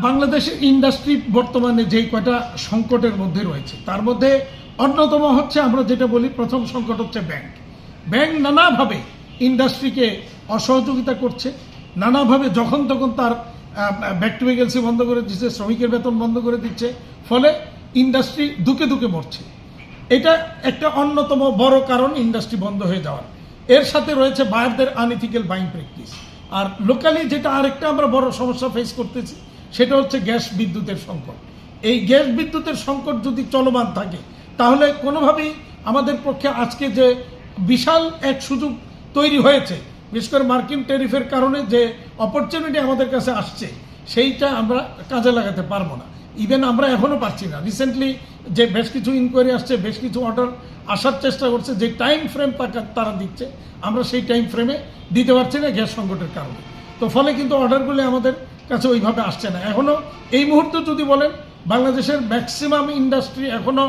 বাংলাদেশের ইন্ডাস্ট্রি বর্তমানে যেই কয়টা সংকটের মধ্যে রয়েছে তার মধ্যে অন্যতম হচ্ছে, আমরা যেটা বলি প্রথম সংকট হচ্ছে ব্যাংক। ব্যাংক নানাভাবে ইন্ডাস্ট্রিকে অসহযোগিতা করছে, নানাভাবে যখন তখন তার ব্যাক টু ভ্যাকেন্সি বন্ধ করে দিচ্ছে, শ্রমিকের বেতন বন্ধ করে দিচ্ছে, ফলে ইন্ডাস্ট্রি দুকে দুকে মরছে। এটা একটা অন্যতম বড় কারণ ইন্ডাস্ট্রি বন্ধ হয়ে যাওয়ার। এর সাথে রয়েছে বায়ারদের আনইথিক্যাল বাইং প্র্যাকটিস। আর লোকালি যেটা আরেকটা আমরা বড় সমস্যা ফেস করতেছি সেটা হচ্ছে গ্যাস বিদ্যুতের সংকট। এই গ্যাস বিদ্যুতের সংকট যদি চলমান থাকে তাহলে কোনোভাবেই আমাদের পক্ষে আজকে যে বিশাল এক সুযোগ তৈরি হয়েছে, বিশেষ করে মার্কিন ট্যারিফের কারণে যে অপরচুনিটি আমাদের কাছে আসছে সেইটা আমরা কাজে লাগাতে পারবো না। ইভেন আমরা এখনও পারছি না। রিসেন্টলি যে বেশ কিছু ইনকোয়ারি আসছে, বেশ কিছু অর্ডার আসার চেষ্টা করছে, যে টাইম ফ্রেম তারা দিচ্ছে আমরা সেই টাইম ফ্রেমে দিতে পারছি না গ্যাস সংকটের কারণে। তো ফলে কিন্তু অর্ডারগুলি আমাদের কাছে ওইভাবে আসছে না। এখনও এই মুহূর্তে যদি বলেন বাংলাদেশের ম্যাক্সিমাম ইন্ডাস্ট্রি এখনও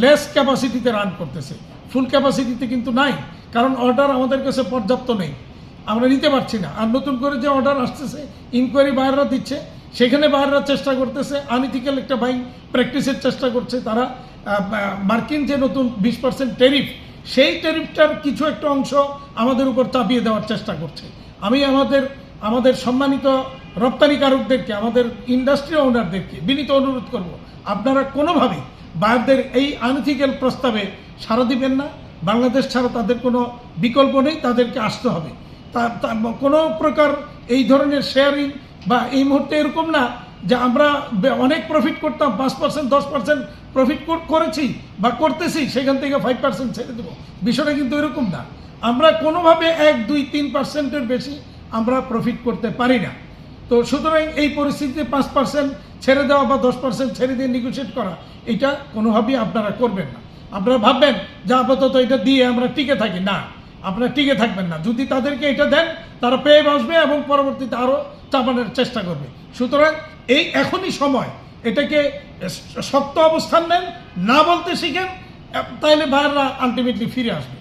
লেস ক্যাপাসিটিতে রান করতেছে, ফুল ক্যাপাসিটিতে কিন্তু নাই, কারণ অর্ডার আমাদের কাছে পর্যাপ্ত নেই, আমরা নিতে পারছি না। আর নতুন করে যে অর্ডার আসতেছে ইনকোয়ারি বাইরেরা দিচ্ছে, সেখানে বাইরেরা চেষ্টা করতেছে আনইথিক্যাল একটা বাইং প্র্যাকটিসের চেষ্টা করছে। তারা মার্কিন যে নতুন 20% ট্যারিফ, সেই ট্যারিফটার কিছু একটা অংশ আমাদের উপর চাপিয়ে দেওয়ার চেষ্টা করছে। আমি আমাদের সম্মানিত রপ্তানিকারকদেরকে, আমাদের ইন্ডাস্ট্রি ওনারদেরকে বিনীত অনুরোধ করব, আপনারা কোনোভাবেই বায়ারদের এই আনইথিক্যাল প্রস্তাবে সাড়া দিবেন না। বাংলাদেশ ছাড়া তাদের কোনো বিকল্প নেই, তাদেরকে আসতে হবে। কোনো প্রকার এই ধরনের শেয়ারিং বা এই মুহূর্তে এরকম না যে আমরা অনেক প্রফিট করতাম, 5% 10% প্রফিট করেছি বা করতেছি, সেখান থেকে 5% ছেড়ে দেবো, বিষয়টা কিন্তু এরকম না। আমরা কোনোভাবে 1, 2, 3%-এর বেশি আমরা প্রফিট করতে পারি না। তো সুতরাং এই পরিস্থিতিতে 5% ছেড়ে দেওয়া বা 10% ছেড়ে দিয়ে নেগোশিয়েট করা, এটা কোনোভাবেই আপনারা করবেন না। আপনারা ভাববেন যে আপাতত এটা দিয়ে আমরা টিকে থাকি, না, আপনারা টিকে থাকবেন না। যদি তাদেরকে এটা দেন তারা পেয়ে বসবে এবং পরবর্তীতে আরও চাপানোর চেষ্টা করবে। সুতরাং এই এখনই সময়, এটাকে শক্ত অবস্থান নেন, না বলতে শিখেন, তাইলে বাইরেরা আলটিমেটলি ফিরে আসবে।